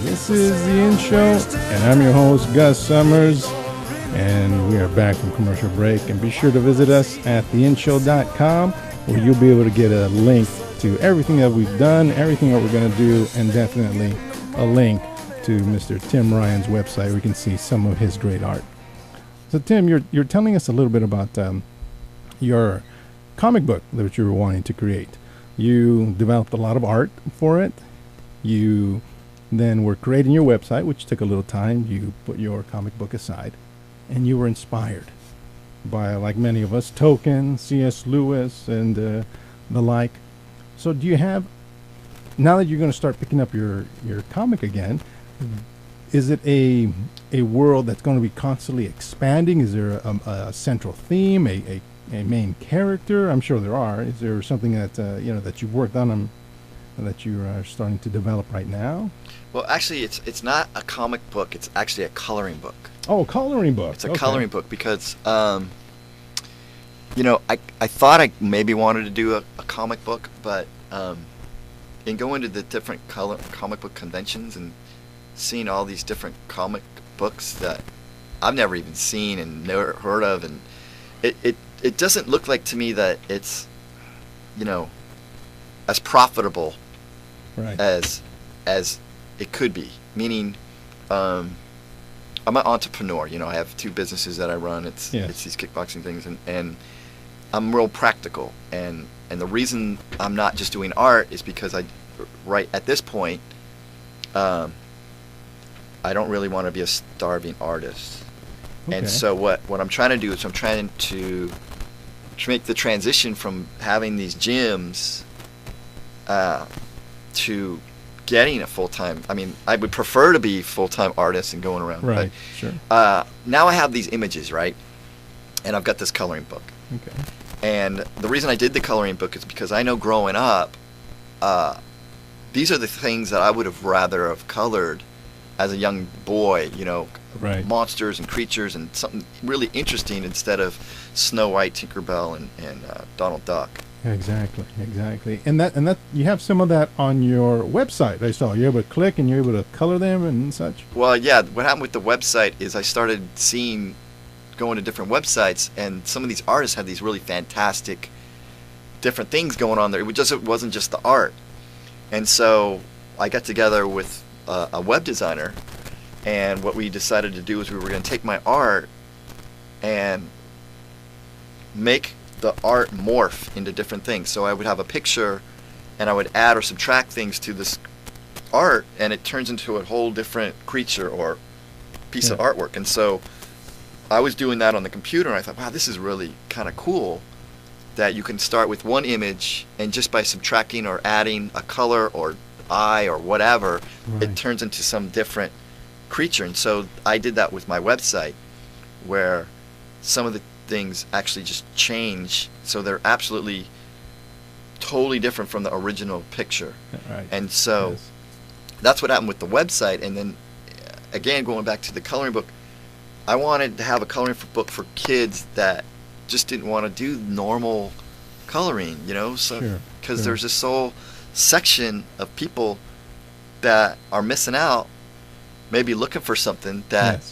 This is the intro, and I'm your host, Gus Summers, and we are back from commercial break. And be sure to visit us at theintro.com, where you'll be able to get a link to everything that we've done, everything that we're going to do, and definitely a link to Mr. Tim Ryan's website where you can see some of his great art. So, Tim, you're telling us a little bit about your comic book that you were wanting to create. You developed a lot of art for it. You then were creating your website, which took a little time. You put your comic book aside, and you were inspired by, like many of us, Tolkien, C.S. Lewis, and the like. So do you have, now that you're going to start picking up your comic again, is it a world that's going to be constantly expanding? Is there a central theme, a main character? I'm sure there are. Is there something that that you've worked on that you are starting to develop right now? Well, actually, it's not a comic book. It's actually a coloring book. Oh, a coloring book. It's a coloring book because, I thought I maybe wanted to do a comic book, but in going to the different comic book conventions and seeing all these different comic books that I've never even seen and never heard of, and it doesn't look like to me that it's, as profitable as it could be. Meaning, I'm an entrepreneur. I have two businesses that I run. It's these kickboxing things, and I'm real practical. And the reason I'm not just doing art is because right at this point, I don't really want to be a starving artist. Okay. And so what I'm trying to do is I'm trying to make the transition from having these gyms to getting a full-time. I mean, I would prefer to be full-time artist and going around. Right, but, sure. Now I have these images, right? And I've got this coloring book. Okay. And the reason I did the coloring book is because I know growing up, these are the things that I would have rather have colored as a young boy, right. Monsters and creatures and something really interesting instead of Snow White, Tinkerbell, and Donald Duck. Exactly. And that you have some of that on your website. I saw you're able to click and you're able to color them and such. Well, yeah. What happened with the website is I started going to different websites, and some of these artists had these really fantastic different things going on there. It wasn't just the art. And so I got together with a web designer, and what we decided to do is we were going to take my art and make the art morph into different things. So I would have a picture, and I would add or subtract things to this art, and it turns into a whole different creature or piece of artwork. And so I was doing that on the computer, and I thought, wow, this is really kind of cool that you can start with one image, and just by subtracting or adding a color or eye or whatever, it turns into some different creature. And so I did that with my website, where some of the things actually just change, so they're absolutely totally different from the original picture. Right. And so that's what happened with the website. And then again, going back to the coloring book, I wanted to have a coloring book for kids that just didn't want to do normal coloring, so because there's this whole section of people that are missing out, maybe looking for something that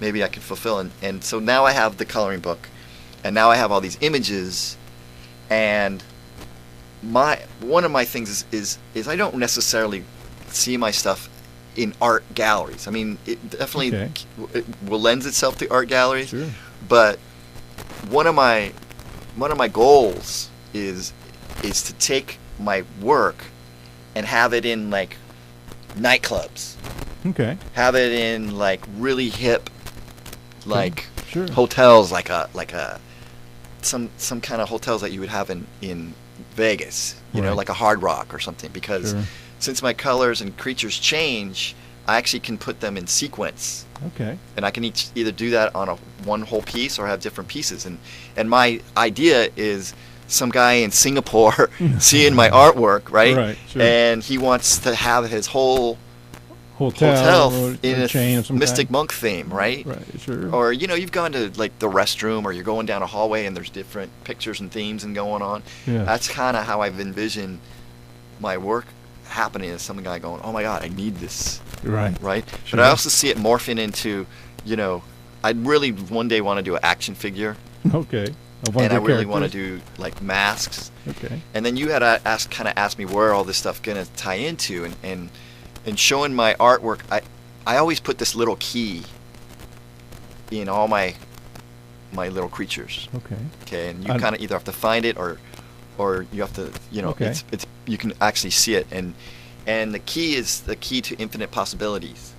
maybe I can fulfill. And so now I have the coloring book, and now I have all these images, and one of my things is I don't necessarily see my stuff in art galleries. I mean, it definitely it will lend itself to art galleries, but one of my goals is to take my work and have it in like nightclubs. Okay. Have it in like really hip, like hotels, like some kind of hotels that you would have in Vegas, like a Hard Rock or something. Because since my colors and creatures change, I actually can put them in sequence. Okay. And I can either do that on one whole piece or have different pieces. And my idea is some guy in Singapore seeing my artwork, right? Right. Sure. And he wants to have his whole hotel or in a a chain of some Mystic kind. Monk theme, right? Right, sure. Or you've gone to like the restroom, or you're going down a hallway and there's different pictures and themes and going on. Yeah. That's kind of how I've envisioned my work happening, as some guy going, oh my God, I need this. Right. Right? Sure. But I also see it morphing into, I'd really one day want to do an action figure. Okay. And I really want to do like masks. Okay. And then you had asked me where all this stuff gonna tie into, and showing my artwork. I always put this little key in all my little creatures. Okay. Okay, and you kind of either have to find it or you have to, Okay. it's you can actually see it, and the key is the key to infinite possibilities.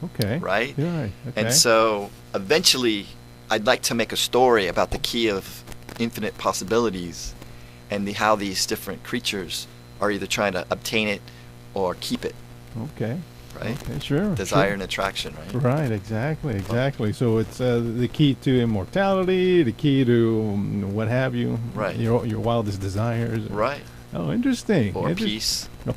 Okay. Right? Yeah, right. Okay. And so eventually I'd like to make a story about the key of infinite possibilities and how these different creatures are either trying to obtain it or keep it. Okay. Right? Okay, sure. Desire sure. and attraction, right? Right, exactly. So it's the key to immortality, the key to what have you. Right. Your wildest desires. Right. Oh, interesting. Or peace. No,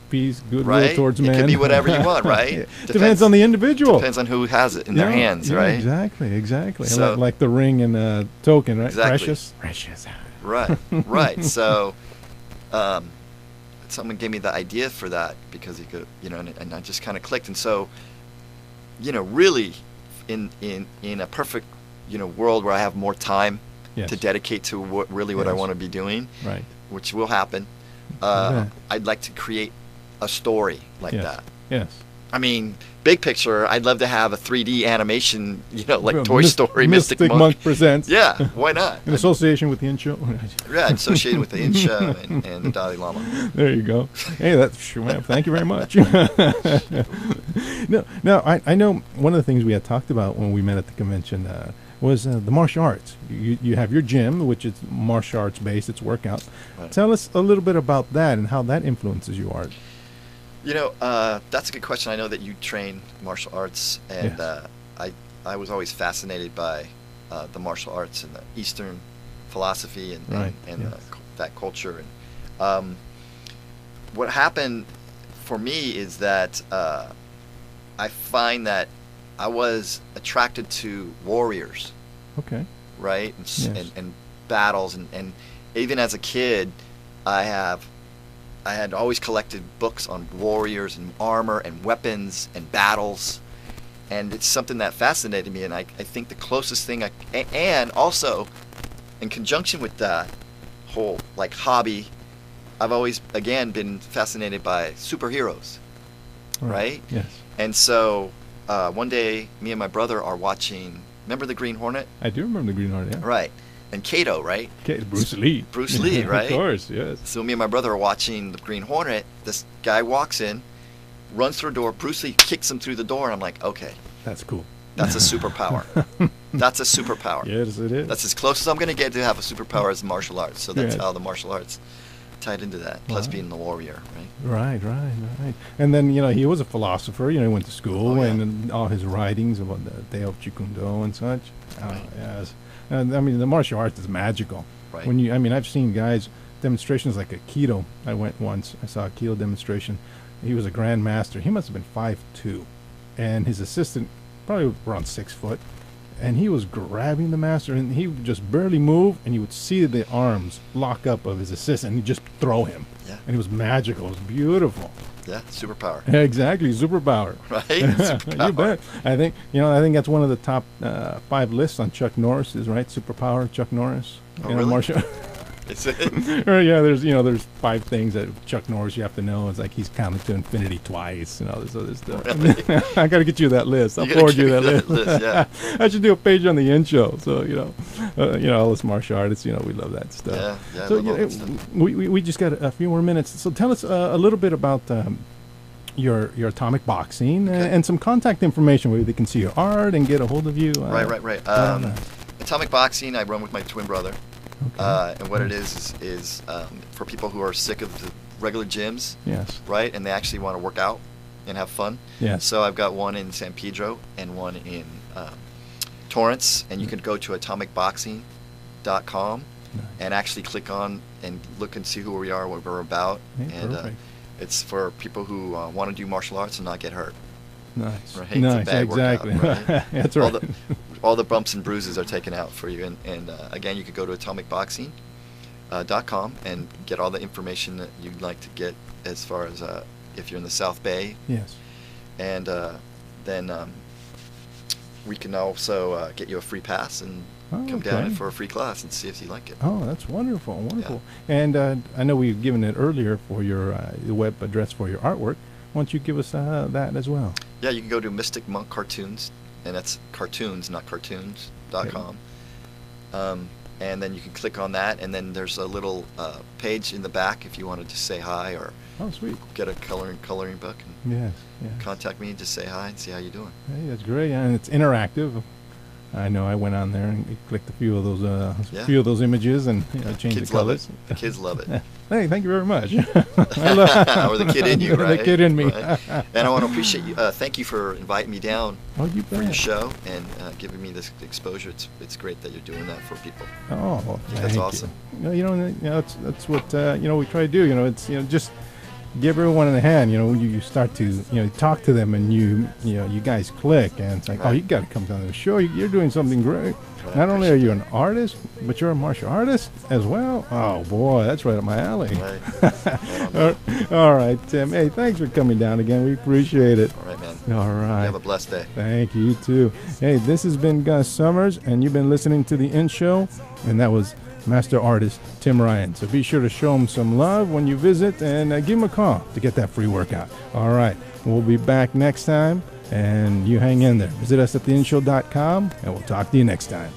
peace, goodwill Right? towards It men. could be whatever you want, right? Yeah. Depends on the individual. Depends on who has it in their hands, yeah, right? Exactly. So- like the ring and token, right? Exactly. Precious. Right. So, someone gave me the idea for that because he could, and I just kind of clicked. And so, really, in a perfect, world where I have more time Yes. to dedicate to what I want to be doing, Right. which will happen, Okay. I'd like to create a story like Yes. that. Yes. I mean, big picture, I'd love to have a 3D animation, like Well, Toy Story, Mystic Monk. presents. Yeah, why not? In association with the Insho. Yeah, associated with the Insha and the Dalai Lama. There you go. Hey, that's sure, man. Thank you very much. No, I know one of the things we had talked about when we met at the convention was the martial arts. You have your gym, which is martial arts based. It's workout. Right. Tell us a little bit about that and how that influences your art. That's a good question. I know that you train martial arts, and Yes. I was always fascinated by the martial arts and the Eastern philosophy and Right, and yes. that culture. And what happened for me is that I find that I was attracted to warriors, Okay. right, Yes. and battles, and even as a kid, I had always collected books on warriors and armor and weapons and battles, and it's something that fascinated me. And I think the closest thing and also in conjunction with that whole like hobby, I've always again been fascinated by superheroes, right? Yes. And so one day, me and my brother are watching. Remember the Green Hornet? I do remember the Green Hornet. Yeah. Right. And Kato, right? Okay, Bruce Lee. Bruce Lee, right? Of course, yes. So me and my brother are watching the Green Hornet. This guy walks in, runs through a door. Bruce Lee kicks him through the door, and I'm like, okay, That's cool. that's a superpower. That's a superpower. Yes, it is. That's as close as I'm going to get to have a superpower as martial arts. So that's Yes. how the martial arts tied into that. Plus Wow. being the warrior, right? Right. And then, he was a philosopher. He went to school Oh, yeah. and all his writings about the Tao of Chikundo and such. Right. Yes. And, the martial arts is magical. Right. When I've seen guys, demonstrations like Aikido. I went once. I saw a Aikido demonstration. He was a grandmaster. He must have been 5'2", and his assistant probably around 6 foot. And he was grabbing the master, and he would just barely move, and you would see the arms lock up of his assistant, and he'd just throw him. Yeah. And it was magical. It was beautiful. Yeah, superpower. Exactly, superpower. Right? You Superpower. bet. I think that's one of the top 5 lists on Chuck Norris's, right? Superpower, Chuck Norris. Oh, really? Martial. Is it? Or, yeah, there's 5 things that Chuck Norris you have to know. It's like he's counted to infinity twice, this other stuff. Really? I got to get you that list. I'll You gotta forward you give that me list. that list, yeah. I should do a page on the in-show. So, all us martial artists, we love that stuff. Yeah, So I love all that stuff. we just got a few more minutes. So tell us a little bit about your atomic boxing and some contact information where they can see your art and get a hold of you. Right. Atomic boxing, I run with my twin brother. Okay. And what it is for people who are sick of the regular gyms, Yes. right? And they actually want to work out and have fun. Yes. So I've got one in San Pedro and one in Torrance, and you can go to atomicboxing.com Nice. and actually click on and look and see who we are, what we're about. Hey, And perfect. It's for people who want to do martial arts and not get hurt. Nice. Right? Nice. It's a bad Exactly. workout, right? That's right. All the bumps and bruises are taken out for you. And again, you could go to atomicboxing.com and get all the information that you'd like to get as far as if you're in the South Bay. Yes. And then we can also get you a free pass and come down for a free class and see if you like it. Oh, that's wonderful, wonderful. Yeah. And I know we've given it earlier for your web address for your artwork. Why don't you give us that as well? Yeah, you can go to Mystick Monk Cartoons, and that's cartoons, not cartoons.com. Okay. And then you can click on that, and then there's a little page in the back if you wanted to say hi or get a coloring book and contact me, just say hi and see how you're doing. Hey, that's great, and it's interactive. I know I went on there and clicked a few of those images and changed the colors. The kids love it. Hey, thank you very much. Or the kid in you, right? The kid in me. Right. And I want to appreciate you. Thank you for inviting me down for your show and giving me this exposure. It's great that you're doing that for people. Oh, well, that's awesome. That's what we try to do. It's just give everyone a hand. You start to talk to them, and you guys click, and it's like, oh, you got to come down to the show. You're doing something great. Not only are you an artist, but you're a martial artist as well. Oh boy, that's right up my alley. Right. All right, Tim. Hey, thanks for coming down again. We appreciate it. All right, man. All right. You have a blessed day. Thank you too. Hey, this has been Gus Summers, and you've been listening to the In Show, and that was master artist Tim Ryan. So be sure to show him some love when you visit, and give him a call to get that free workout. All right, we'll be back next time, and you hang in there. Visit us at theinshow.com, and we'll talk to you next time.